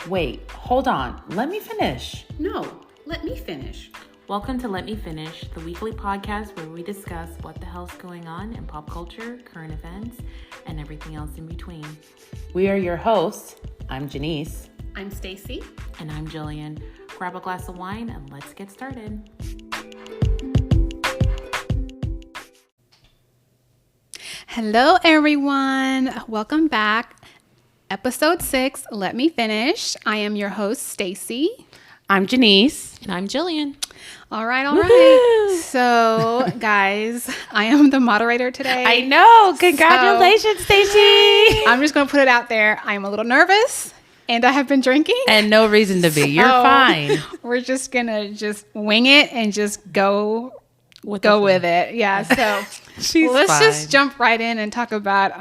Wait, hold on. Let me finish. No, let me finish. Welcome to Let Me Finish, the weekly podcast where we discuss what the hell's going on in pop culture, current events, and everything else in between. We are your hosts. I'm Janice. I'm Stacy. And I'm Jillian. Grab a glass of wine and let's get started. Hello, everyone. Welcome back. Episode 6, Let Me Finish. I am your host, Stacy. I'm Janice. And I'm Jillian. All right. So, guys, I am the moderator today. I know. Congratulations, Stacy. I'm just going to put it out there. I am a little nervous, and I have been drinking. And no reason to be. You're fine. We're just going to wing it and just go with it. Yeah. So let's just jump right in and talk about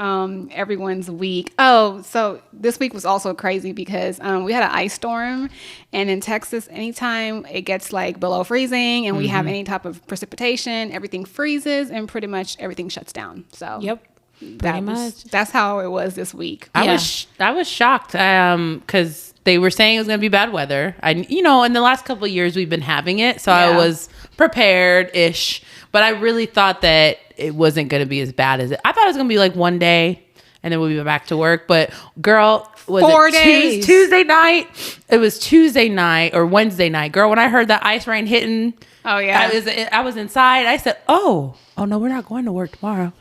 everyone's week. Oh, so this week was also crazy because we had an ice storm, and in Texas, anytime it gets like below freezing and we have any type of precipitation, everything freezes and pretty much everything shuts down. So that's how it was this week. I was shocked because they were saying it was going to be bad weather. In the last couple of years we've been having it, so I was prepared-ish, but I really thought that it wasn't going to be as bad as it. I thought it was going to be like one day and then we'll be back to work. But girl, was 4 days. Tuesday night? It was Tuesday night or Wednesday night. Girl, when I heard that ice rain hitting, oh yeah, I was inside. I said, oh no, we're not going to work tomorrow.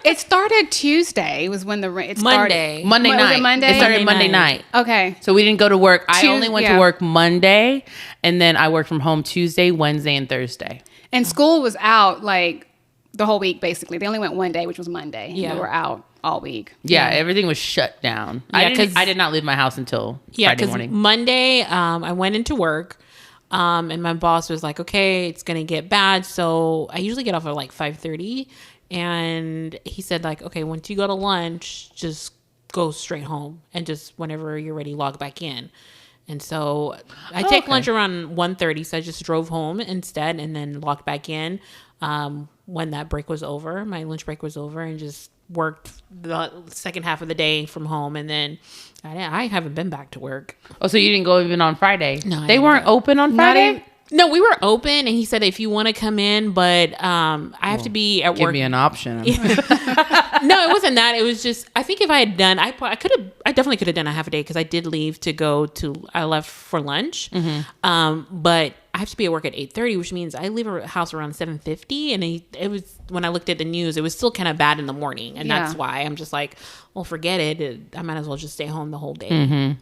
It started Tuesday. It was when the rain. It started Monday night. Was it Monday? It started Monday night. Okay. So we didn't go to work. I only went to work Monday, and then I worked from home Tuesday, Wednesday, and Thursday. And school was out like the whole week, basically. They only went one day, which was Monday. Yeah. They were out all week. Yeah, everything was shut down. Yeah, I did not leave my house until Friday morning. Monday, I went into work, and my boss was like, okay, it's going to get bad. So I usually get off at like 5:30. And he said like, okay, once you go to lunch, just go straight home. And just whenever you're ready, log back in. And so I take lunch around 1:30. So I just drove home instead and then logged back in when that break was over. My lunch break was over, and just worked the second half of the day from home. And then I haven't been back to work. Oh, so you didn't go even on Friday? No, they weren't open on Friday? No, we were open, and he said if you want to come in, but I have to be at work. Give me an option. No, it wasn't that. It was just, I think if I had done, I definitely could have done a half a day because I did leave I left for lunch. Mm-hmm. But I have to be at work at 8:30, which means I leave a house around 7:50. And it was, when I looked at the news, it was still kind of bad in the morning. And that's why I'm just like, well, forget it. I might as well just stay home the whole day. Mm-hmm.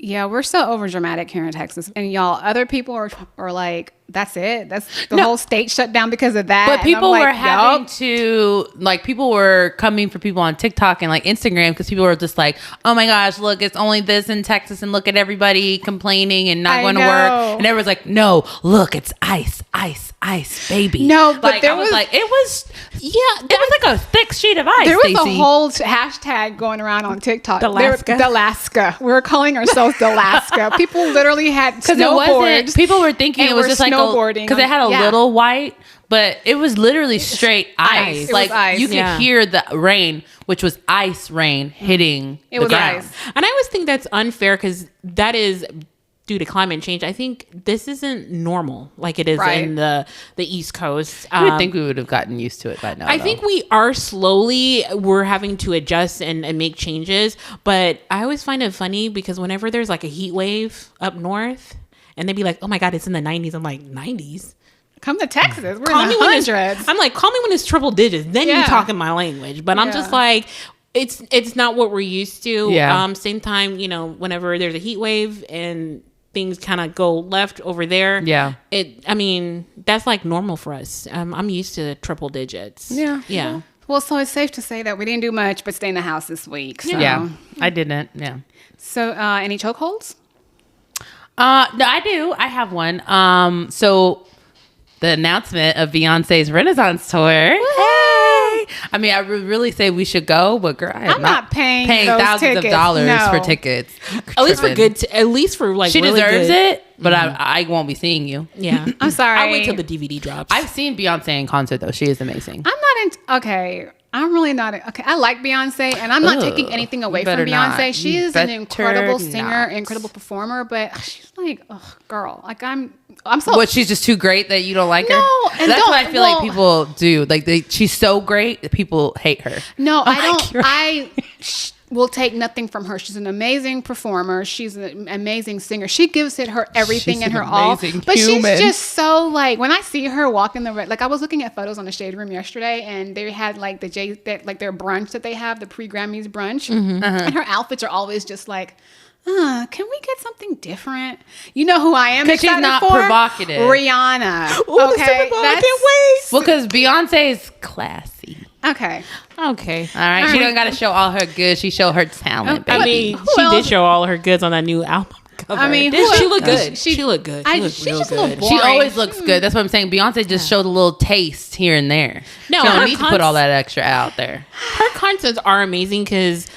Yeah, we're so over dramatic here in Texas. And y'all, other people are like, that's it. That's the whole state shut down because of that. But people were having to, like, people were coming for people on TikTok and like Instagram because people were just like, oh my gosh, look, it's only this in Texas, and look at everybody complaining and not going to work. And everyone's like, no, look, it's ice, baby. No, but like, there was like, it was like a thick sheet of ice. There was Stacey. a whole hashtag going around on TikTok. Dalaska. We were calling ourselves Dalaska. People literally had snowboards. People were thinking it was just like snowboarding because it had a little white, but it was literally straight ice. Like you could hear the rain, which was ice rain hitting the ground. Ice. And I always think that's unfair because that is due to climate change. I think this isn't normal like it is in the East Coast. I would think we would have gotten used to it by now. I think we're having to adjust and make changes. But I always find it funny because whenever there's like a heat wave up north and they'd be like, oh my God, it's in the 90s. I'm like, 90s? Come to Texas. We're in the hundreds. I'm like, call me when it's triple digits. Then you're talking my language. But I'm just like, it's not what we're used to. Yeah. Same time, whenever there's a heat wave and things kind of go left over there. Yeah. That's like normal for us. I'm used to triple digits. Yeah. Yeah. Well, so it's safe to say that we didn't do much but stay in the house this week. So. Yeah. I didn't. Yeah. So any chokeholds? No, I do. I have one. So the announcement of Beyonce's Renaissance tour. Hey! I mean, I would really say we should go, but girl, I'm not paying thousands of dollars for tickets. At least for like she really deserves good. it, but I won't be seeing you. Yeah, I'm sorry. I'll wait till the DVD drops. I've seen Beyonce in concert though. She is amazing. I'm not Okay. I'm really not. Okay, I like Beyonce, and I'm not taking anything away from Beyonce. She is an incredible singer, incredible performer, but she's like, oh, girl, like I'm so. What? She's just too great that you don't like her. No, and that's what I feel like people do. Like she's so great that people hate her. No, I don't. I will take nothing from her. She's an amazing performer. She's an amazing singer. She gives it her everything and her all. But she's just so like when I see her walk in the like I was looking at photos on the Shade Room yesterday, and they had like their brunch that they have, the pre-Grammys brunch, and her outfits are always just like. Can we get something different? You know who I am? Because she's not provocative. Rihanna. Ooh, okay, I can't wait. Well, because Beyonce is classy. Okay. All right. She don't got to show all her goods. She showed her talent. Baby. I mean, she did show all her goods on that new album cover. I mean, she looked good. She looked good. She looked real good. She always looks good. That's what I'm saying. Beyonce just showed a little taste here and there. No, she don't need to put all that extra out there. Her concerts are amazing because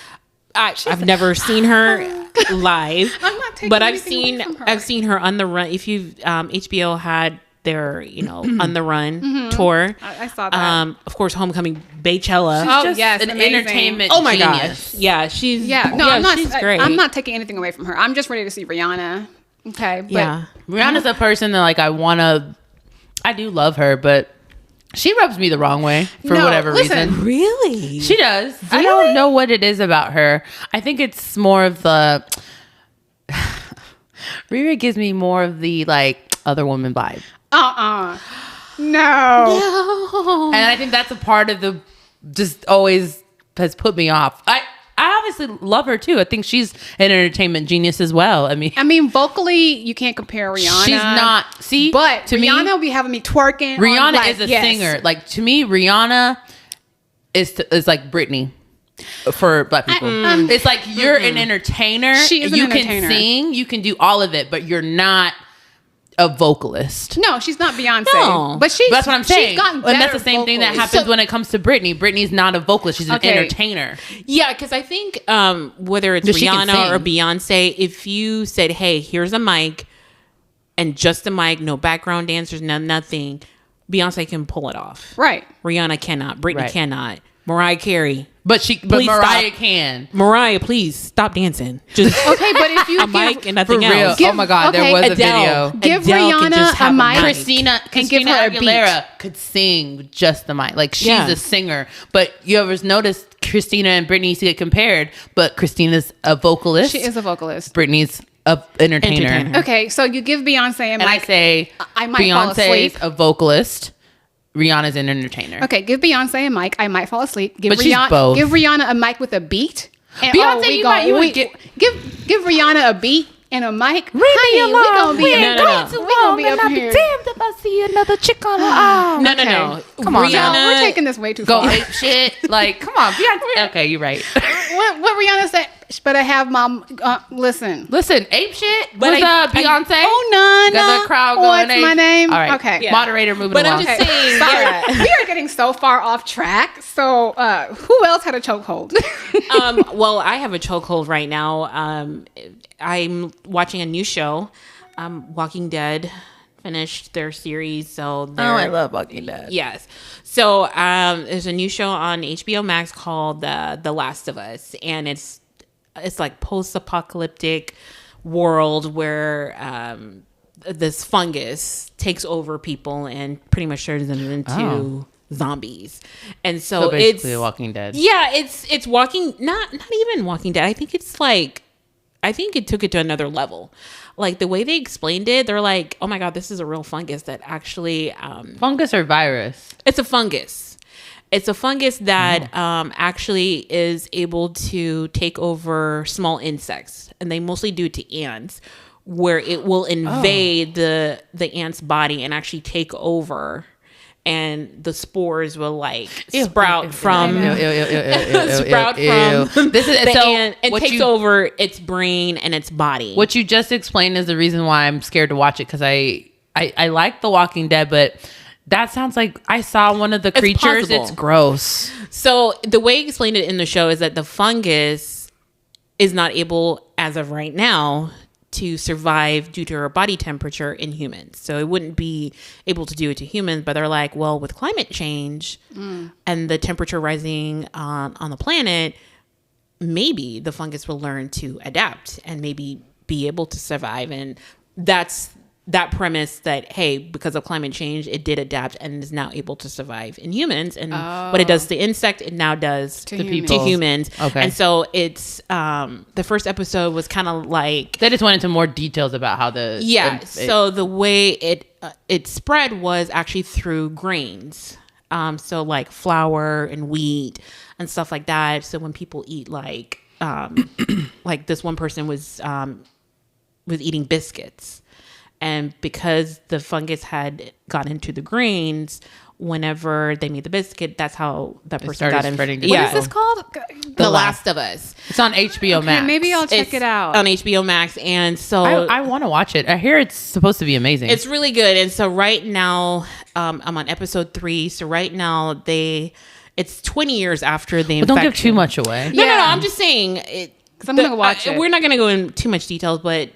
I've never seen her live, I'm not taking but anything away from her. I've seen her on the run. If you HBO had their on the run tour, I saw that. of course, Homecoming, Beychella. She's just an amazing. entertainment. Oh my genius. gosh, yeah, she's I'm not. she's great. I'm not taking anything away from her. I'm just ready to see Rihanna. Okay, but Yeah, Rihanna's a person that like I do love her, but she rubs me the wrong way for whatever reason. really, She does. I don't know what it is about her. I think it's more of the Riri gives me more of the like other woman vibe. No. And I think that's a part of the just always has put me off. I obviously love her too. I think she's an entertainment genius as well. I mean, vocally, you can't compare Rihanna. she's not. See, But to Rihanna me, will be having me twerking. Rihanna is a singer. Like to me, Rihanna is like Britney for Black people. It's like you're an entertainer. She is an entertainer. Can sing. You can do all of it, but you're not a vocalist. No, she's not Beyonce. No. But That's what I'm saying. She's gotten and that's the better same thing that vocals. happens when it comes to Britney. Britney's not a vocalist. She's an entertainer. yeah, because I think whether it's But she can Rihanna or sing. Beyonce, if you said, "Hey, here's a mic," and just a mic, no background dancers, nothing, Beyonce can pull it off. Right. Rihanna cannot. Britney Right. cannot. Mariah Carey. But Please Mariah stop. can. Mariah, please stop dancing. Just Okay, but if you a mic and For nothing real. else. Oh my God, there was a video. Give Adele can just Rihanna have a a mic. mic. Christina her a beat. Aguilera could sing with just the mic. Like she's Yeah. a singer. But you ever noticed Christina and Britney used to get compared, but Christina's a vocalist. She is a vocalist. Britney's a entertainer. Okay, so you give Beyonce a mic. And I say I might fall Beyonce's asleep. a vocalist. Rihanna's an entertainer. Okay, give Beyonce a mic. I might fall asleep. Give But she's both. Give Rihanna a mic with a beat. And Beyonce, you would get- give Rihanna a beat and a mic. Ring the Honey, alarm. we gonna be We in ain't No, no, going no. too We gonna long, be and up I'll be here. damned if I see another chick on her arm. No, Okay. no. Come on now. We're taking this way too Go far. ape shit. Like, come on. Beyonce. Okay, you're right. What Rihanna said? But I have my listen. Listen, ape shit. But With Beyonce. Oh no, Got the crowd What's going. my name? All right. Okay. Yeah. Moderator moving But I'm along. just saying, Sorry, yeah. we are getting so far off track. So, who else had a chokehold? Well, I have a chokehold right now. I'm watching a new show, Walking Dead. Finished their series, so I love Walking Dead. yes. So there's a new show on HBO Max called The Last of Us, and it's like post-apocalyptic world where this fungus takes over people and pretty much turns them into zombies. And so, So basically, it's Walking Dead. yeah, it's walking not even Walking Dead. I think it took it to another level. Like the way they explained it, they're like, "Oh my God, this is a real fungus that actually Fungus or virus? it's a fungus. It's a fungus that actually is able to take over small insects, and they mostly do it to ants, where it will invade the ant's body and actually take over, and the spores will like sprout from sprout from This is the so ant and what takes you- over its brain and its body. What you just explained is the reason why I'm scared to watch it, because I like The Walking Dead, but that sounds like I saw one of the creatures. possible. It's gross. So the way he explained it in the show is that the fungus is not able, as of right now, to survive due to her body temperature in humans. So it wouldn't be able to do it to humans, but they're like, well, with climate change and the temperature rising on the planet, maybe the fungus will learn to adapt and maybe be able to survive. And that's that premise that, hey, because of climate change, it did adapt and is now able to survive in humans. And what it does to insect, it now does to humans. Okay. And so it's the first episode was kind of like, they just went into more details about how so the way it spread was actually through grains. So like flour and wheat and stuff like that. So when people eat like this one person was eating biscuits. And because the fungus had got into the grains, whenever they made the biscuit, that's how that person got infected. What is this called? The Last of Us. It's on HBO Max. Maybe I'll check it out. On HBO Max. And so I want to watch it. I hear it's supposed to be amazing. It's really good. And so right now, I'm on episode 3. So right now it's 20 years after the infection. Don't give too much away. No. I'm just saying it. Because I'm going to watch it. We're not going to go into too much details, but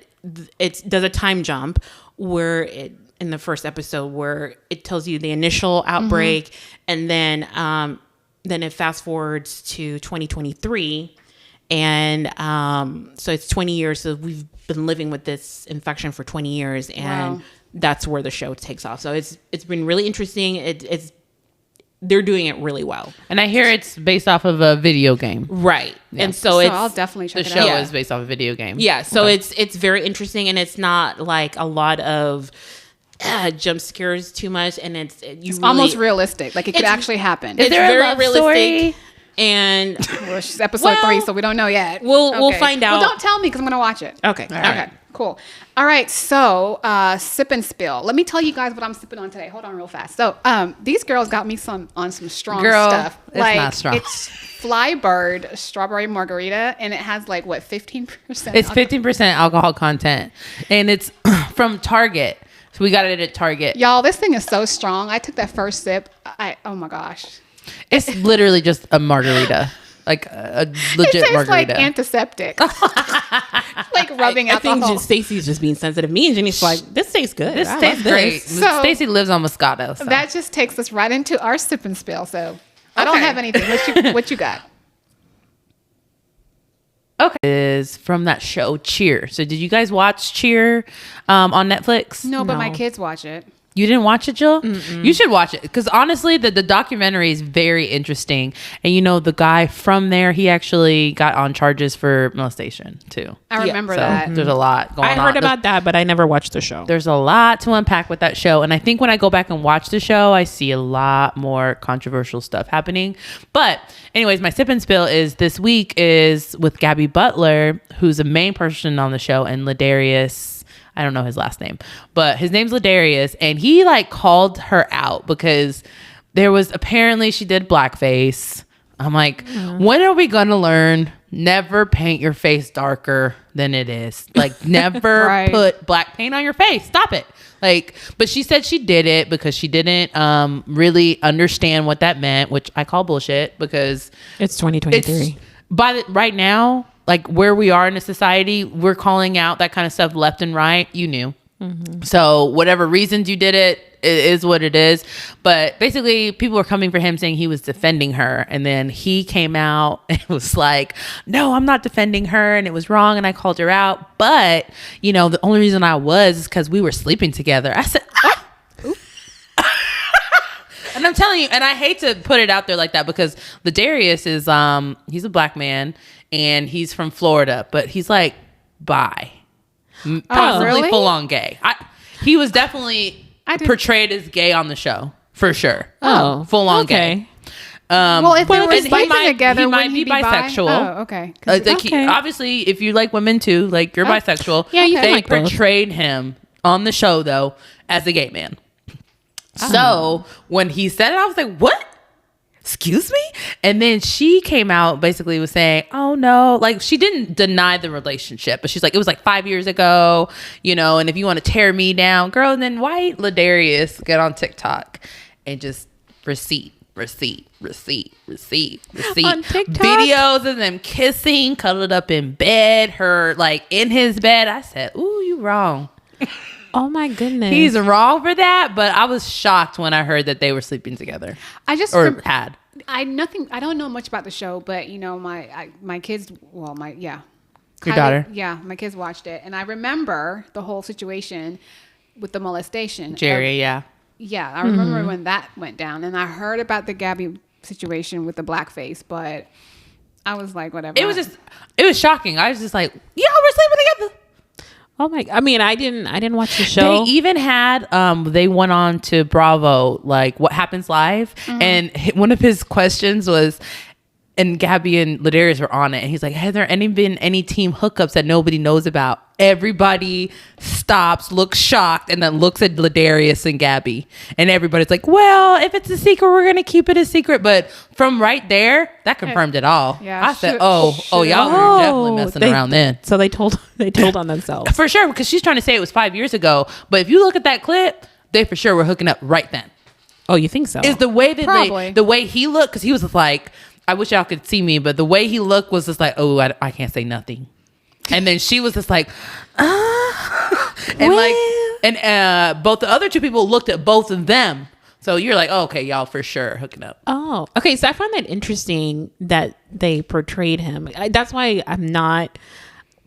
does a time jump where in the first episode where it tells you the initial outbreak and then it fast forwards to 2023 and so it's 20 years. So we've been living with this infection for 20 years and that's where the show takes off. So it's been really interesting. They're doing it really well. And I hear it's based off of a video game. Right. Yeah. And so I'll definitely check it out. The show is based off a video game. Yeah. So it's very interesting and it's not like a lot of jump scares too much. And it's almost realistic. Like it could actually happen. Is there a love story? And well, she's episode 3, so we don't know yet. We'll find out. Well, don't tell me because I'm going to watch it. Okay. Okay. Cool. All right. So, sip and spill. Let me tell you guys what I'm sipping on today. Hold on real fast. So, these girls got me some strong stuff. It's not strong. It's Flybird strawberry margarita, and it has like what 15%. It's 15% alcohol content, and it's from Target. So we got it at Target. Y'all, this thing is so strong. I took that first sip. Oh my gosh. It's literally just a margarita. Like a legit it tastes margarita. Like antiseptic. Like rubbing out the hole. I think Stacey's just being sensitive to me, and Jenny's like, this tastes good. This tastes great. So, Stacey lives on Moscato. So. That just takes us right into our sip and spill. So I don't have anything. What you got? Okay. Is from that show Cheer. So did you guys watch Cheer on Netflix? No, but my kids watch it. You didn't watch it, Jill? Mm-mm. You should watch it because honestly, the documentary is very interesting. And you know, the guy from there, he actually got on charges for molestation too. I remember that. There's a lot going on. I heard about that, but I never watched the show. There's a lot to unpack with that show. And I think when I go back and watch the show, I see a lot more controversial stuff happening. But anyways, my sip and spill is this week is with Gabby Butler, who's a main person on the show, and Ladarius. I don't know his last name, but his name's Ladarius, and he like called her out because there was apparently she did blackface. I'm like, when are we gonna learn? Never paint your face darker than it is. Like, never put black paint on your face. Stop it. Like, but she said she did it because she didn't really understand what that meant, which I call bullshit because it's 2023. Right now, like where we are in a society, we're calling out that kind of stuff left and right. You knew. Mm-hmm. So whatever reasons you did it, it is what it is. But basically people were coming for him saying he was defending her. And then he came out and was like, no, I'm not defending her. And it was wrong. And I called her out. But, you know, the only reason I was is because we were sleeping together. I said, and I'm telling you, and I hate to put it out there like that because Ladarius is, he's a black man and he's from Florida, but he's like bi, possibly full on gay. He was definitely portrayed as gay on the show for sure. Full on gay. Well, if they were sleeping together, he might be bisexual. Oh, okay. Obviously, if you like women too, like you're bisexual. Yeah, you can like both. Portrayed him on the show though as a gay man. So when he said it, I was like, what? Excuse me? And then she came out basically was saying, oh no, like she didn't deny the relationship, but she's like, it was like 5 years ago, you know, and if you want to tear me down, girl, then why Ladarius get on TikTok and just receipt receipt. On TikTok? Videos of them kissing, cuddled up in bed, her like in his bed. I said, ooh, you wrong. Oh my goodness. He's wrong for that, but I was shocked when I heard that they were sleeping together. I just had. I don't know much about the show, but you know, my kids, Your Kylie, daughter? Yeah, my kids watched it, and I remember the whole situation with the molestation. Jerry, yeah. Yeah, I remember when that went down, and I heard about the Gabby situation with the blackface, but I was like, whatever. It was shocking. I was just like, yeah, we're sleeping together. Oh my! I mean, I didn't watch the show. They even had they went on to Bravo, like What Happens Live, and one of his questions was, and Gabby and Ladarius were on it, and he's like, has there been any team hookups that nobody knows about? Everybody stops, looks shocked, and then looks at Ladarius and Gabby, and everybody's like, well, if it's a secret, we're gonna keep it a secret. But from right there, that confirmed it all. Yeah, I said, y'all were definitely messing around then. So they told on themselves. For sure, because she's trying to say it was 5 years ago, but if you look at that clip, they for sure were hooking up right then. Oh, you think so? Is the way that Probably. the way he looked, because he was just like, I wish y'all could see me, but the way he looked was just like, oh, I can't say nothing. And then she was just like, and both the other two people looked at both of them. So you're like, oh, okay, y'all for sure hooking up. Oh, okay. So I find that interesting that they portrayed him. That's why I'm not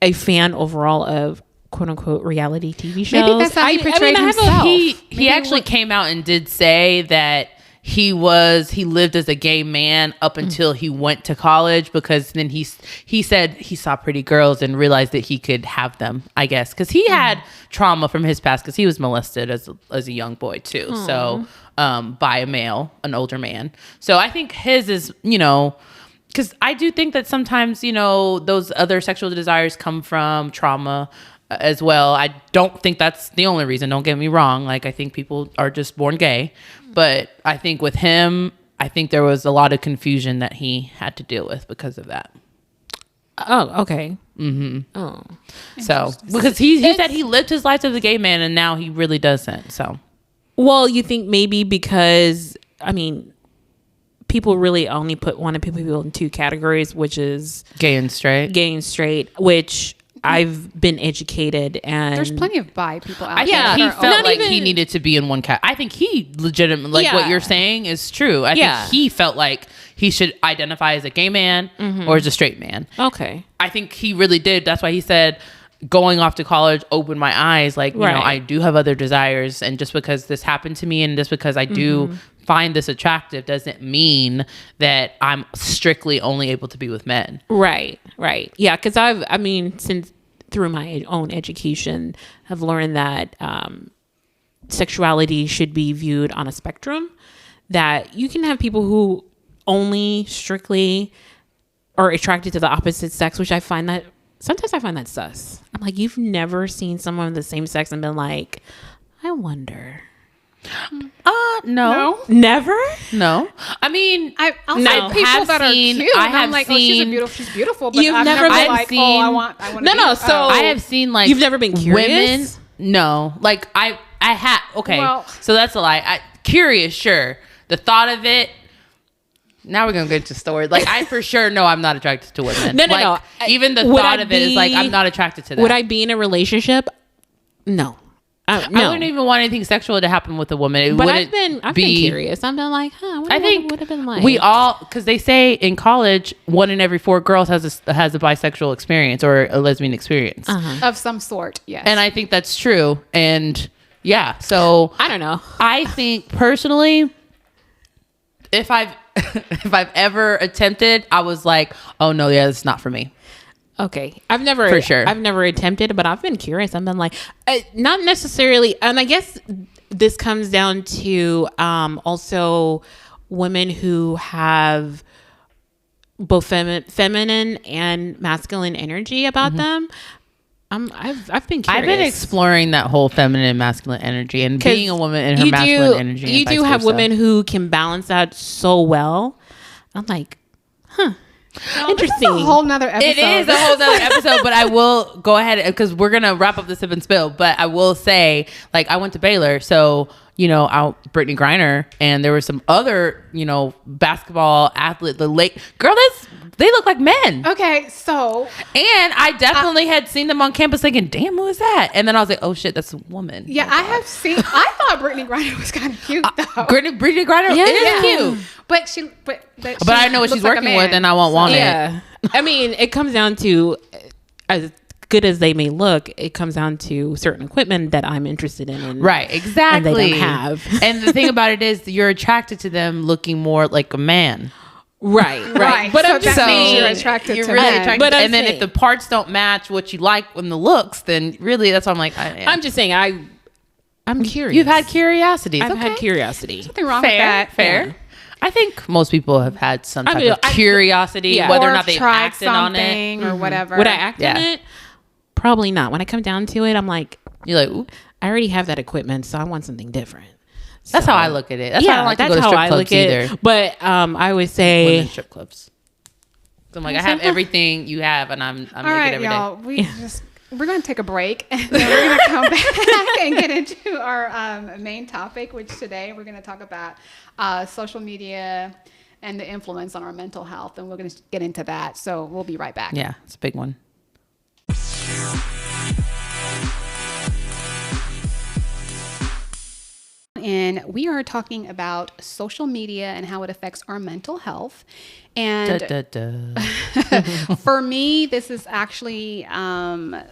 a fan overall of quote unquote reality TV shows. Maybe that's how he portrayed himself. He actually came out and did say that he lived as a gay man up until he went to college, because then he said he saw pretty girls and realized that he could have them, I guess, because he had trauma from his past, because he was molested as a young boy too. So by a male, an older man. So I think his is, because I do think that sometimes, those other sexual desires come from trauma as well. I don't think that's the only reason. Don't get me wrong. Like, I think people are just born gay. But I think with him, I think there was a lot of confusion that he had to deal with because of that. Oh, okay. Mm-hmm. Oh. So, because he said he lived his life as a gay man, and now he really doesn't. So. Well, you think maybe because, I mean, people really only want to put people in two categories, which is gay and straight, which I've been educated, and there's plenty of bi people out there. Yeah, he felt like he needed to be in one category. I think he legitimately, what you're saying is true. I think he felt like he should identify as a gay man or as a straight man. Okay. I think he really did. That's why he said, going off to college opened my eyes. Like, you know, I do have other desires, and just because this happened to me and just because I do find this attractive doesn't mean that I'm strictly only able to be with men. Right. Yeah, because since through my own education, have learned that sexuality should be viewed on a spectrum, that you can have people who only strictly are attracted to the opposite sex, which I find that sometimes I find that sus. I'm like, you've never seen someone of the same sex and been like, I wonder. No. Never? No. I mean, I've people that are cute. I'm like, she's beautiful. But You've never been like, seen. I want to No. So I have seen, like, you've never been curious? Women. No. Like, I had. Okay. Well, so that's a lie. Curious, sure. The thought of it. Now we're gonna get to story. Like, I for sure know I'm not attracted to women. No. Even the thought of it is like, I'm not attracted to that. Would I be in a relationship? No. I wouldn't even want anything sexual to happen with a woman. I've been curious. I've been like, I think would have been like. We all, because they say in college, 1 in every 4 girls has a bisexual experience or a lesbian experience of some sort. Yes, and I think that's true. And yeah, so I don't know. I think personally, if I've ever attempted, I was like, oh no, yeah, it's not for me. Okay. I've never attempted, but I've been curious. I've been like, not necessarily. And I guess this comes down to also women who have both feminine and masculine energy about them. I've been curious. I've been exploring that whole feminine and masculine energy, and being a woman in her masculine energy. You do have women who can balance that so well. I'm like, interesting. This is a whole nother episode. It is a whole nother episode, but I will go ahead because we're gonna wrap up the sip and spill. But I will say, like, I went to Baylor, so out Brittany Griner, and there were some other, basketball athlete, they look like men. Okay, so. And I definitely had seen them on campus thinking, damn, who is that? And then I was like, oh shit, that's a woman. Yeah, I have seen, I thought Brittany Griner was kind of cute though. Brittany Griner is cute. But I know what she's working with, and I won't want it. I mean, it comes down to, as good as they may look, it comes down to certain equipment that I'm interested in. Right, exactly. And they don't have. And the thing about it is you're attracted to them looking more like a man. Right. But I'm just saying you're attracted to really men. attracted. And then if the parts don't match what you like in the looks, then really that's why I'm like, I'm just saying I'm curious. You've had curiosity. I've had curiosity. Nothing wrong with that. Fair. Yeah. I think most people have had some type of curiosity, whether or not they've acted on it or whatever. Would I act on it? Probably not. When I come down to it, I'm like, you're like, oop. I already have that equipment, so I want something different. That's how I look at it. That's why I don't like to go to strip clubs either. But I would say women's strip clubs. So I'm like, I have everything you have, and I'm all naked right, every y'all. day. We're going to take a break, and then we're going to come back and get into our main topic, which today we're going to talk about social media and the influence on our mental health, and we're going to get into that. So we'll be right back. Yeah, it's a big one. And we are talking about social media and how it affects our mental health. And for me, this is actually a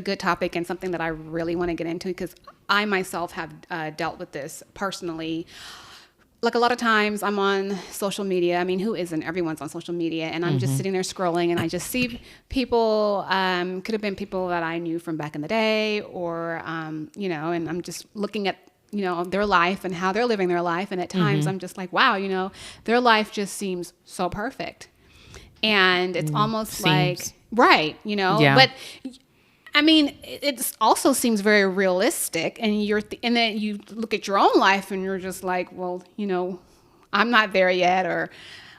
good topic and something that I really want to get into because I myself have dealt with this personally. Like a lot of times I'm on social media. I mean, who isn't? Everyone's on social media. And I'm just sitting there scrolling and I just see people, could have been people that I knew from back in the day or, and I'm just looking at their life and how they're living their life. And at times I'm just like, wow, their life just seems so perfect. And it's almost like, right, Yeah. But I mean, it also seems very realistic. And and then you look at your own life and you're just like, well, I'm not there yet. Or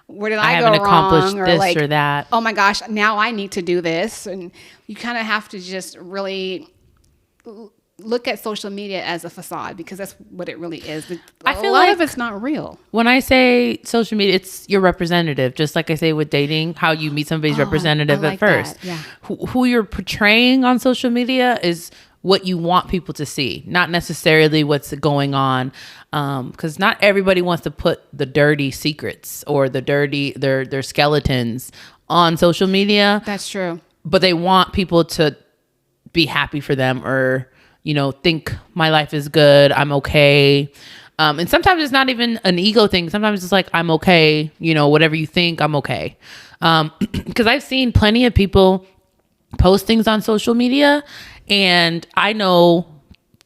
where did I go haven't wrong? accomplished Or this like, or that. Oh my gosh, now I need to do this. And you kind of have to just really look at social media as a facade because that's what it really is. I feel a lot like of it's not real. When I say social media, it's your representative. Just like I say with dating, how you meet somebody's representative at first. That. Yeah. Who you're portraying on social media is what you want people to see, not necessarily what's going on. Because not everybody wants to put the dirty secrets or their skeletons on social media. That's true. But they want people to be happy for them or think my life is good, I'm okay. And sometimes it's not even an ego thing. Sometimes it's like, I'm okay. Whatever you think, I'm okay. Because I've seen plenty of people post things on social media. And I know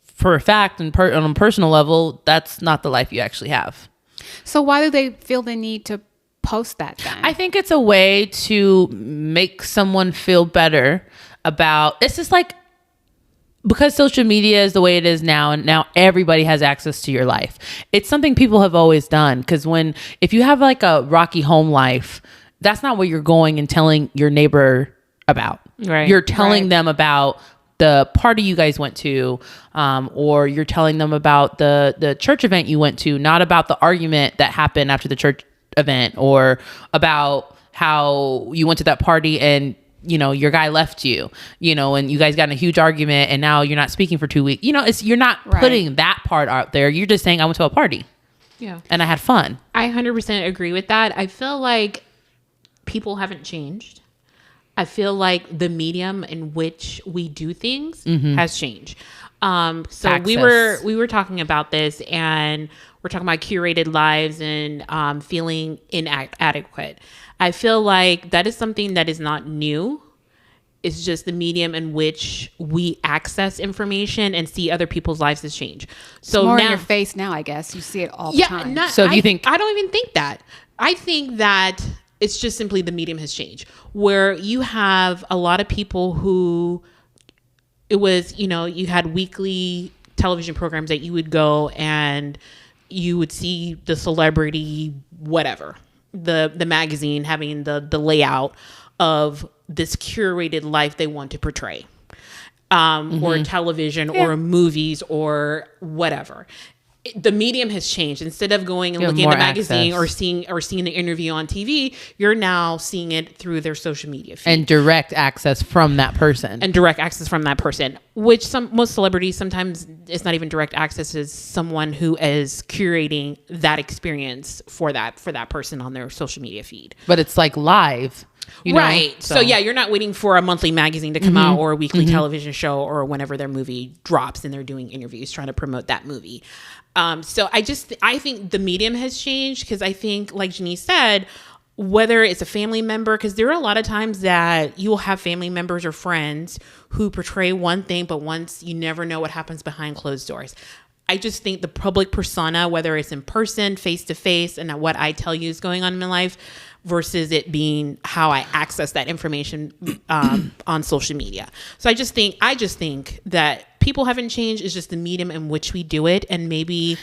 for a fact and on a personal level, that's not the life you actually have. So why do they feel the need to post that then? I think it's a way to make someone feel better about, it's just like, because social media is the way it is now, and now everybody has access to your life. It's something people have always done. Because if you have like a rocky home life, that's not what you're going and telling your neighbor about. Right. You're telling them about the party you guys went to, or you're telling them about the church event you went to, not about the argument that happened after the church event, or about how you went to that party and your guy left you, and you guys got in a huge argument and now you're not speaking for 2 weeks. You're not putting that part out there. You're just saying I went to a party. Yeah. And I had fun. I 100% agree with that. I feel like people haven't changed. I feel like the medium in which we do things has changed. So Access. we were talking about this and we're talking about curated lives and feeling inadequate. I feel like that is something that is not new. It's just the medium in which we access information and see other people's lives has changed. So it's more now, in your face now, I guess. You see it all the time. So you think... I don't even think that. I think that it's just simply the medium has changed. Where you have a lot of people who... It was, you had weekly television programs that you would go and you would see the celebrity, whatever, the magazine having the layout of this curated life they want to portray, or television or movies or whatever. the medium has changed. Instead of going and looking at the magazine or seeing the interview on TV, you're now seeing it through their social media feed. And direct access from that person. Which most celebrities, sometimes it's not even direct access, is someone who is curating that experience for that person on their social media feed. But it's like live. Right. So yeah, you're not waiting for a monthly magazine to come out or a weekly television show or whenever their movie drops and they're doing interviews trying to promote that movie. So I think the medium has changed, because I think, like Janice said, whether it's a family member, because there are a lot of times that you'll have family members or friends who portray one thing, but once you never know what happens behind closed doors. I just think the public persona, whether it's in person, face to face, and what I tell you is going on in my life versus it being how I access that information on social media. So I just think that people haven't changed. It's just the medium in which we do it, and maybe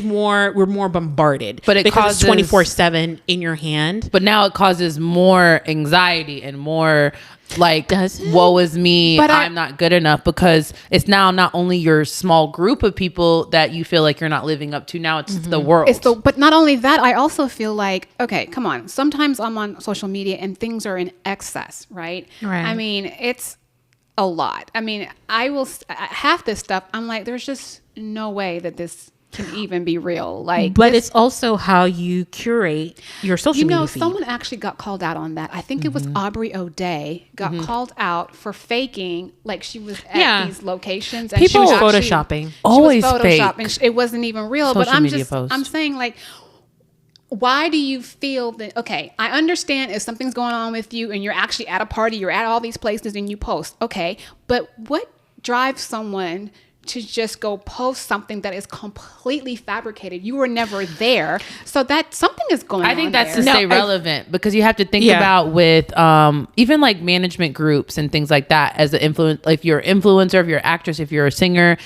we're more bombarded. But it causes 24/7 in your hand. But now it causes more anxiety and more like, woe is me, but I'm not good enough, because it's now not only your small group of people that you feel like you're not living up to. Now it's the world. But not only that, I also feel like, okay, come on. Sometimes I'm on social media and things are in excess, right? I mean, it's a lot. I mean, half this stuff, I'm like, there's just no way that this can even be real. But it's also how you curate your social media feed. Someone actually got called out on that. I think it was Aubrey O'Day got called out for faking, like she was at these locations and people photoshopping. Always fake. It wasn't even real. But I'm saying, like, why do you feel that, okay, I understand if something's going on with you and you're actually at a party, you're at all these places and you post, okay, but what drives someone to just go post something that is completely fabricated? You were never there. So that something is going on. I think that's to stay relevant, because you have to think about with even like management groups and things like that, as an influence, if you're an influencer, if you're an actress, if you're a singer,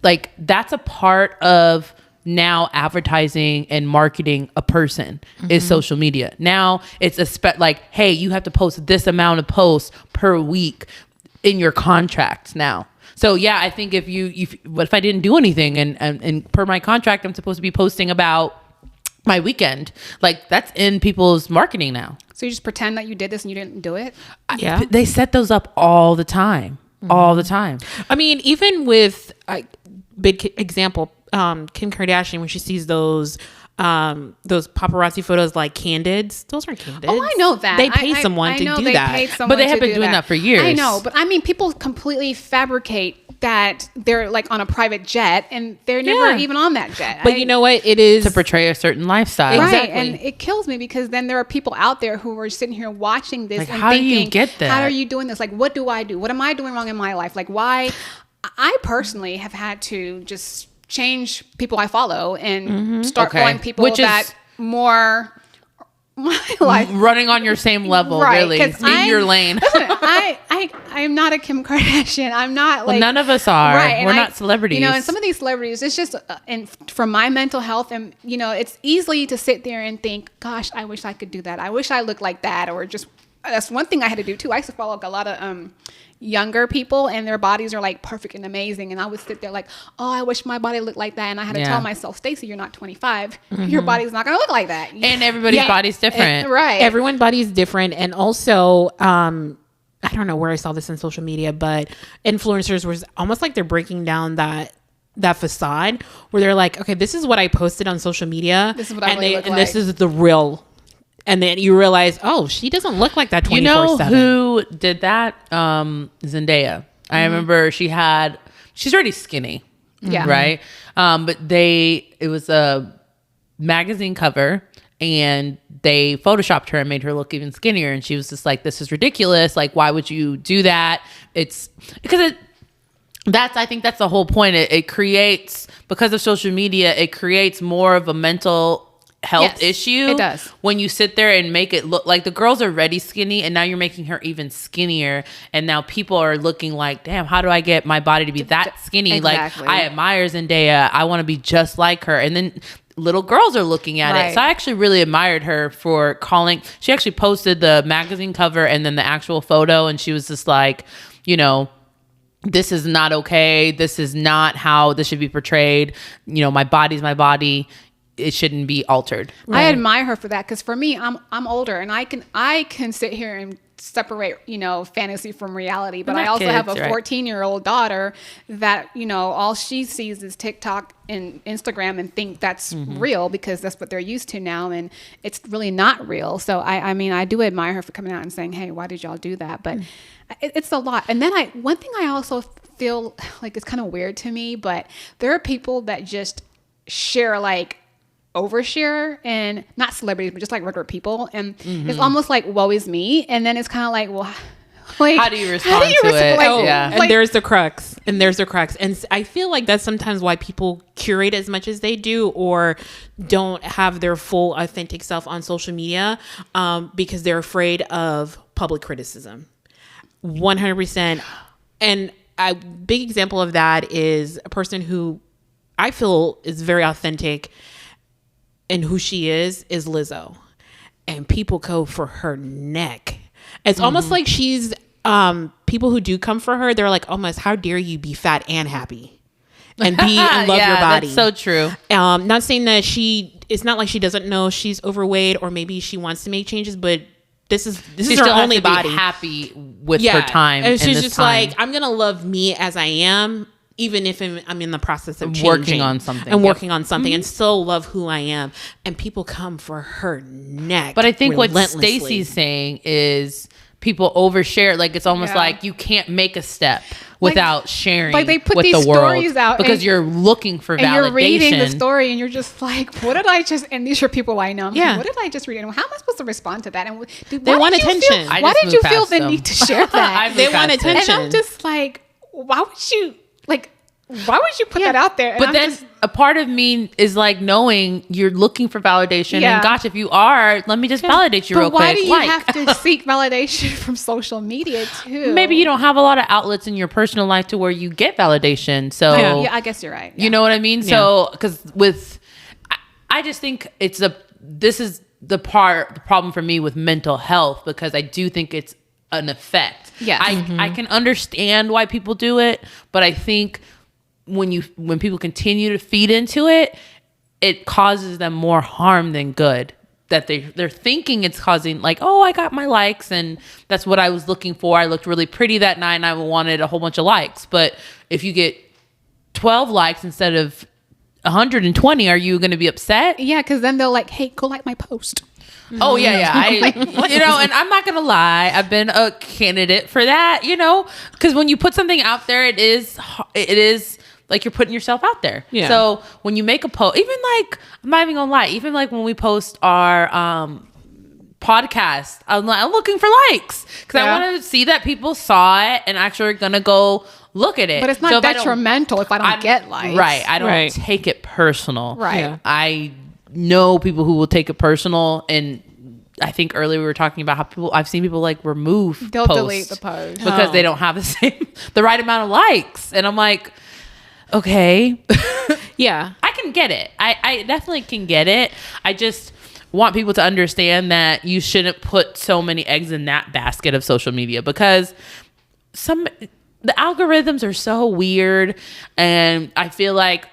like that's a part of now advertising and marketing a person is social media. Now it's like, hey, you have to post this amount of posts per week in your contracts now. So yeah, I think what if I didn't do anything and per my contract, I'm supposed to be posting about my weekend. Like, that's in people's marketing now. So you just pretend that you did this and you didn't do it? Yeah. They set those up all the time. All the time. I mean, even with big example, Kim Kardashian, when she sees those paparazzi photos like candids, those aren't candids. Oh, I know that. They pay someone to do that. But they have been doing that for years. I know, but I mean, people completely fabricate that they're like on a private jet and they're never even on that jet. But you know what? It is to portray a certain lifestyle. Right. Exactly. And it kills me, because then there are people out there who are sitting here watching this, like, and how thinking, do you get that? How are you doing this? Like, what do I do? What am I doing wrong in my life? Like, why? I personally have had to just change people I follow and start following people that more my life running on your same level, really. In your lane. Listen, I'm not a Kim Kardashian. I'm not like, none of us are. Right, we're not celebrities. You know, and some of these celebrities, it's just and for my mental health, and you know, it's easy to sit there and think, gosh, I wish I could do that. I wish I looked like that, or just that's one thing I had to do too. I used to follow like a lot of younger people, and their bodies are like perfect and amazing, and I would sit there like, oh, I wish my body looked like that, and I had to tell myself, Stacey, you're not 25. Your body's not gonna look like that. And everybody's body's different. Right. Everyone's body's different. And also, I don't know where I saw this in social media, but influencers was almost like they're breaking down that facade, where they're like, okay, this is what I posted on social media. This is what I really look like. This is the real. And then you realize, oh, she doesn't look like that 24/7. You know who did that? Zendaya. I remember she's already skinny. Yeah. Right? But it was a magazine cover, and they photoshopped her and made her look even skinnier. And she was just like, this is ridiculous. Like, why would you do that? It's because I think that's the whole point. It creates, because of social media, it creates more of a mental health issue. It does. When you sit there and make it look like the girl's already skinny, and now you're making her even skinnier, and now people are looking like, damn, how do I get my body to be that skinny? Exactly. Like, I admire Zendaya, I want to be just like her. And then little girls are looking at it. So I actually really admired her for she actually posted the magazine cover and then the actual photo, and she was just like, you know, this is not okay. This is not how this should be portrayed. You know, my body's my body. It shouldn't be altered. Right. I admire her for that, because for me, I'm older, and I can sit here and separate, you know, fantasy from reality. But I also have a 14-year-old daughter that, you know, all she sees is TikTok and Instagram and think that's real, because that's what they're used to now, and it's really not real. So I mean, I do admire her for coming out and saying, hey, why did y'all do that? But it's a lot. And then one thing I also feel like is kind of weird to me, but there are people that just share, like, overshare, and not celebrities, but just like regular people, and it's almost like woe is me, and then it's kind of like, well, like, how do you respond to it? Like, and there's the crux, and I feel like that's sometimes why people curate as much as they do, or don't have their full authentic self on social media, because they're afraid of public criticism. 100%. And a big example of that is a person who I feel is very authentic and who she is Lizzo, and people go for her neck. It's almost like she's people who do come for her, they're like, almost, how dare you be fat and happy and be and love your body. That's so true. Not saying that it's not like she doesn't know she's overweight, or maybe she wants to make changes, but this is her only body. Happy with her time, and she's just like, I'm gonna love me as I am, even if I'm in the process of working on something and still love who I am. And people come for her neck. But I think what Stacey's saying is people overshare. Like, it's almost like you can't make a step without sharing, like they put with these the world stories out, because you're looking for validation. You're reading the story, and you're just like, what did I just? And these are people I know. Yeah. What did I just read? And how am I supposed to respond to that? And they want attention. Why did you feel the need to share that? They want attention. And I'm just like, why would you put that out there? And but then a part of me is like, knowing you're looking for validation. And gosh, if you are, let me just validate you real quick. Why do you have to seek validation from social media too? Maybe you don't have a lot of outlets in your personal life to where you get validation. So yeah, I guess you're right. You know what I mean? Yeah. So, because I just think this is the problem for me with mental health, because I do think it's an effect. Yeah. I can understand why people do it, but I think when people continue to feed into it, it causes them more harm than good. That they're thinking it's causing, like, oh, I got my likes and that's what I was looking for. I looked really pretty that night and I wanted a whole bunch of likes. But if you get 12 likes instead of 120, are you going to be upset? Yeah, because then they'll like, hey, go like my post. Oh yeah. And I'm not gonna lie, I've been a candidate for that, because when you put something out there, it is like you're putting yourself out there. Yeah. So when you make a post, even like, I'm not even gonna lie, even like when we post our podcast, I'm looking for likes, because I want to see that people saw it and actually are gonna go look at it. But it's not detrimental if I don't get likes. Right. I don't take it personal. Right. Yeah. I know people who will take it personal, and I think earlier we were talking about how I've seen people like remove they'll delete the post because they don't have the right amount of likes, and I'm like, okay. Yeah, I can get it. I definitely can get it. I just want people to understand that you shouldn't put so many eggs in that basket of social media, because the algorithms are so weird, and I feel like,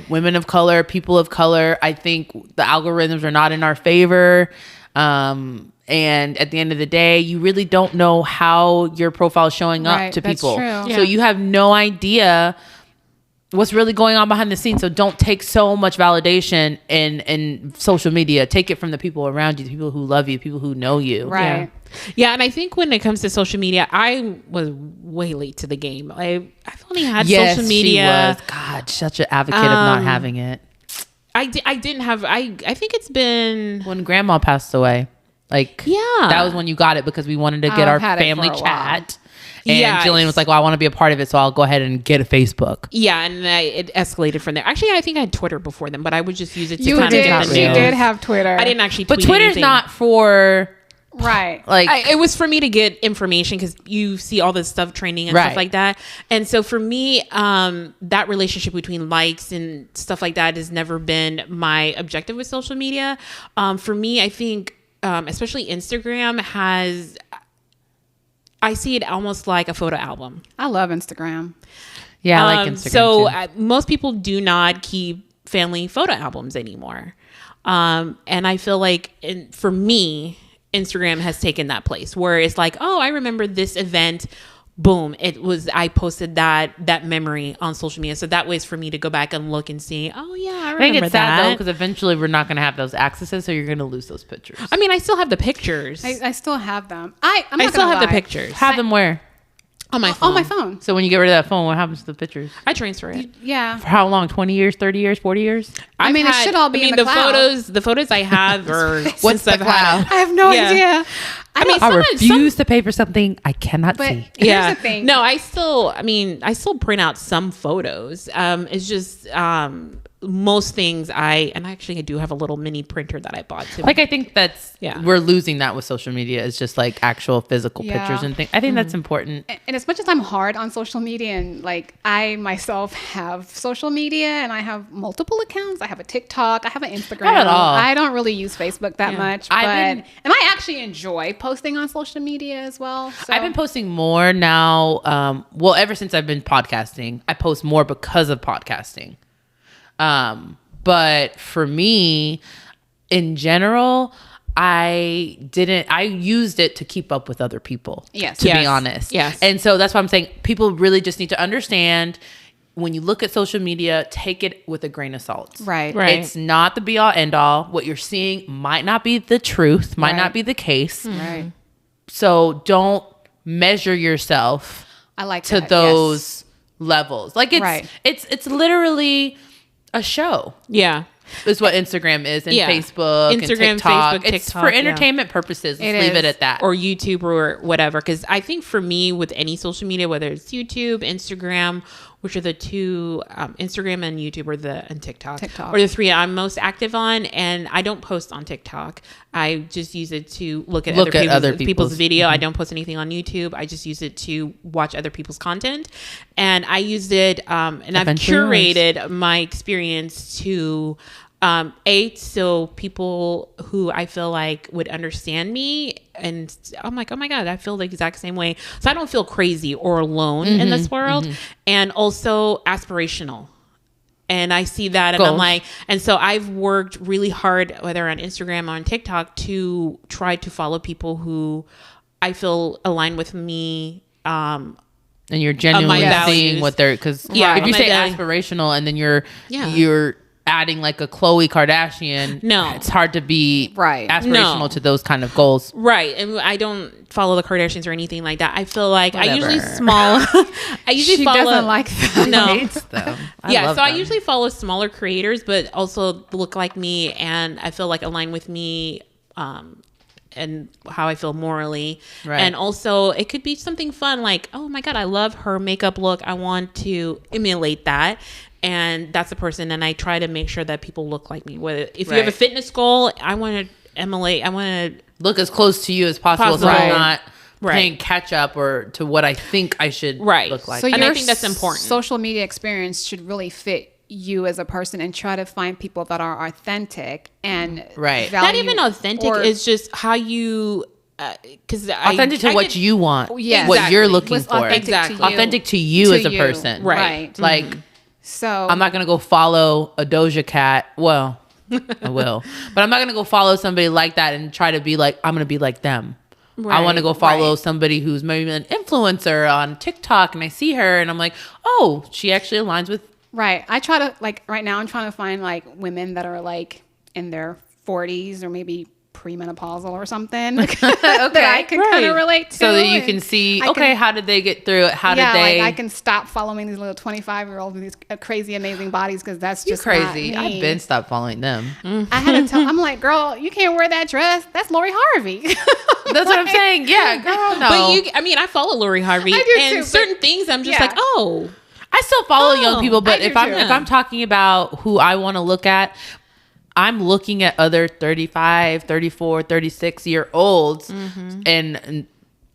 women of color, people of color, I think the algorithms are not in our favor. And at the end of the day, you really don't know how your profile is showing up to people. True. So you have no idea what's really going on behind the scenes. So don't take so much validation in social media. Take it from the people around you, the people who love you, people who know you. Right. Yeah, and I think when it comes to social media, I was way late to the game. I've only had social media. She was. God, such an advocate of not having it. I didn't have. I think it's been when Grandma passed away. That was when you got it, because we wanted to get our family chat. And Jillian was like, well, I want to be a part of it, so I'll go ahead and get a Facebook. Yeah, and it escalated from there. Actually, I think I had Twitter before then, but I would just use it to kind of get the news. You did have Twitter. I didn't actually tweet But Twitter's anything. not for... Right. It was for me to get information, because you see all this stuff trending and stuff like that. And so for me, that relationship between likes and stuff like that has never been my objective with social media. For me, I think, especially Instagram I see it almost like a photo album. I love Instagram. Yeah, I like Instagram So too. Most people do not keep family photo albums anymore. And I feel like for me, Instagram has taken that place where it's like, oh, I remember this event. Boom. I posted that memory on social media. So that way it's for me to go back and look and see, oh yeah, I remember I think it's sad though, that. because eventually we're not going to have those accesses, so you're going to lose those pictures. I mean, I still have the pictures. I still have them. I'm I not still gonna have the lie. pictures Have them where? on my phone. On my phone. So when you get rid of that phone, what happens to the pictures? I transfer it. Yeah. For how long? 20 years, 30 years, 40 years? I mean, it should all be in the cloud. The photos I have are What's since the I've cloud? had. I have no Yeah. idea. I mean, I refuse to pay for something I cannot but see. Yeah. here's the thing. No, I still print out some photos. It's just most things I do have a little mini printer that I bought too. Like, I think Yeah. we're losing that with social media. It's just like actual physical pictures and things. I think that's important. And as much as I'm hard on social media, and like I myself have social media and I have multiple accounts. I have a TikTok, I have an Instagram. Not at all. I don't really use Facebook that Yeah. much, I've and I actually enjoy posting on social media as well. So. I've been posting more now. Well, ever since I've been podcasting, I post more because of podcasting. But for me, in general, I used it to keep up with other people. Yes. To be Yes. honest. Yes. And so that's why I'm saying people really just need to understand when you look at social media, take it with a grain of salt. Right. Right. It's not the be all end all. What you're seeing might not be the truth, might Right. not be the case. Right. So don't measure yourself I like to that, those levels. Like Right. it's literally a show. Yeah. Is what Instagram is, and Yeah. Facebook, Instagram, and TikTok. Facebook, It's TikTok, for yeah. entertainment purposes. Let's It leave is. it at that. Or YouTube or whatever. Because I think for me, with any social media, whether it's YouTube, Instagram, which are the two, Instagram and YouTube and TikTok, TikTok. are the three I'm most active on. And I don't post on TikTok. I just use it to look at other people's video. I don't post anything on YouTube. I just use it to watch other people's content. And I used it, and I've Eventually curated my experience to so people who I feel like would understand me, and I'm like, oh my God, I feel the exact same way. So I don't feel crazy or alone in this world. And also aspirational. And I see that and I'm Goals. like, and so I've worked really hard, whether on Instagram or on TikTok, to try to follow people who I feel align with me. and you're genuinely my seeing values. what they're, because Yeah, if you my say value. aspirational and then you're Yeah. adding like a Khloe Kardashian, No. it's hard to be Right. aspirational No. to those kind of goals. Right. And I don't follow the Kardashians or anything like that. I feel like I usually Whatever. usually She follow. doesn't like that. No. Hates them. Yeah, love so I them. usually follow smaller creators, but also look like me, and I feel like align with me, and how I feel morally. Right. And also, it could be something fun, like, oh my God, I love her makeup look. I want to emulate that. And that's the person, and I try to make sure that people look like me. Whether if you have a Right. fitness goal, I want to emulate. I want to. look as close to you as possible, so Right. I'm not Right. playing catch up or to what I think I should Right. look like. So And I your think that's important. Social media experience should really fit you as a person, and try to find people that are authentic and Right. Not value- even authentic. or- It's just how you. Because authentic to what you want, Yes. what you're Exactly. looking What's for. authentic Exactly. to you. Authentic to you as a person. Right. Like, So I'm not going to go follow a Doja Cat. Well, I will. But I'm not going to go follow somebody like that and try to be like, I'm going to be like them. I want to go follow somebody who's maybe an influencer on TikTok, and I see her and I'm like, oh, she actually aligns with. Right. I try to, like, right now I'm trying to find like women that are like in their 40s or maybe premenopausal or something that I can kind Right. of relate to. So that you can and see, I okay, can- how did they get through it? How did they? like I can stop following these little 25-year-olds with these crazy, amazing bodies, because that's you just crazy. not me. I've been stopped following them. I had to tell. I'm like, girl, you can't wear that dress. That's Lori Harvey. That's what I'm saying. Yeah, girl, no. But I follow Lori Harvey, I do and too, but- certain things I'm just Yeah. like, oh, I still follow young Oh, people, but I do if I'm too. if I'm talking about who I want to look at, I'm looking at other 35, 34, 36 year olds and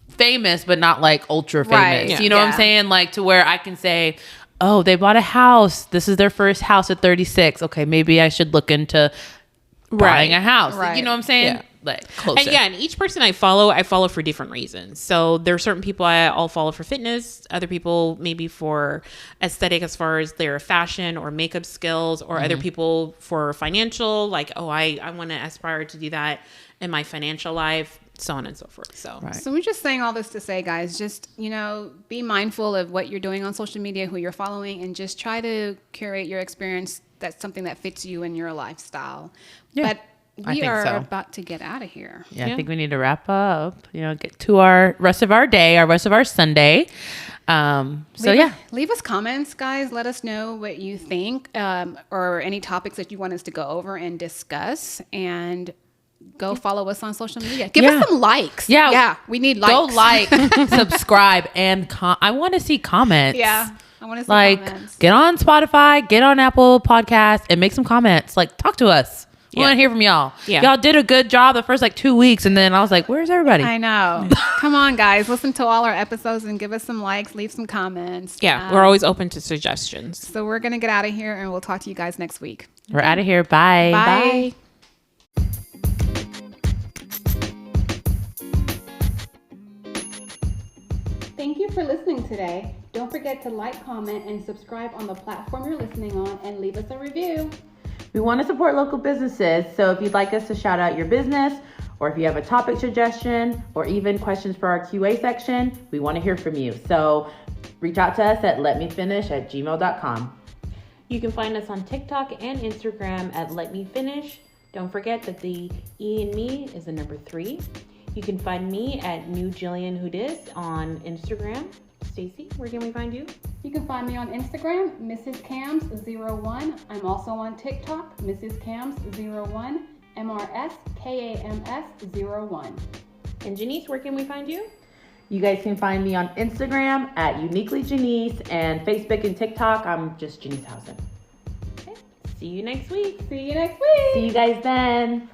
famous, but not like ultra famous. Right. You know what I'm Yeah. saying? Like to where I can say, oh, they bought a house. This is their first house at 36. Okay, maybe I should look into buying a house. Right. You know what I'm saying? Yeah. like closer. And each person I follow for different reasons. So there are certain people I'll follow for fitness, other people maybe for aesthetic as far as their fashion or makeup skills, or other people for financial, like, I want to aspire to do that in my financial life, so on and so forth. So we're just saying all this to say, guys, just, be mindful of what you're doing on social media, who you're following, and just try to curate your experience. That's something that fits you and your lifestyle. Yeah, but we are about to get out of here. Yeah, I think we need to wrap up, get to our rest of our day, rest of our Sunday. Leave us comments, guys. Let us know what you think, or any topics that you want us to go over and discuss, and go follow us on social media. Give us some likes. Yeah. We need likes. Go like, subscribe, and I want to see comments. Yeah. I want to see comments. Get on Spotify, get on Apple Podcasts, and make some comments. Talk to us. We want to hear from y'all. Yeah. Y'all did a good job the first 2 weeks, and then I was like, where's everybody? I know. Come on, guys. Listen to all our episodes and give us some likes, leave some comments. Yeah, we're always open to suggestions. So we're going to get out of here, and we'll talk to you guys next week. We're out of here. Bye. Bye. Thank you for listening today. Don't forget to like, comment, and subscribe on the platform you're listening on, and leave us a review. We want to support local businesses, so if you'd like us to shout out your business, or if you have a topic suggestion, or even questions for our QA section, we want to hear from you. So reach out to us at letmefinish@gmail.com. You can find us on TikTok and Instagram at letmefinish. Don't forget that the E in me is the number 3. You can find me at New Jillian Who Dis on Instagram. Stacy, where can we find you? You can find me on Instagram, Mrs. Cams01. I'm also on TikTok, Mrs. Cams01, MRSKAMS01. And Janice, where can we find you? You guys can find me on Instagram at Uniquely Janice, and Facebook and TikTok, I'm just Janice Housen. Okay. See you next week. See you next week. See you guys then.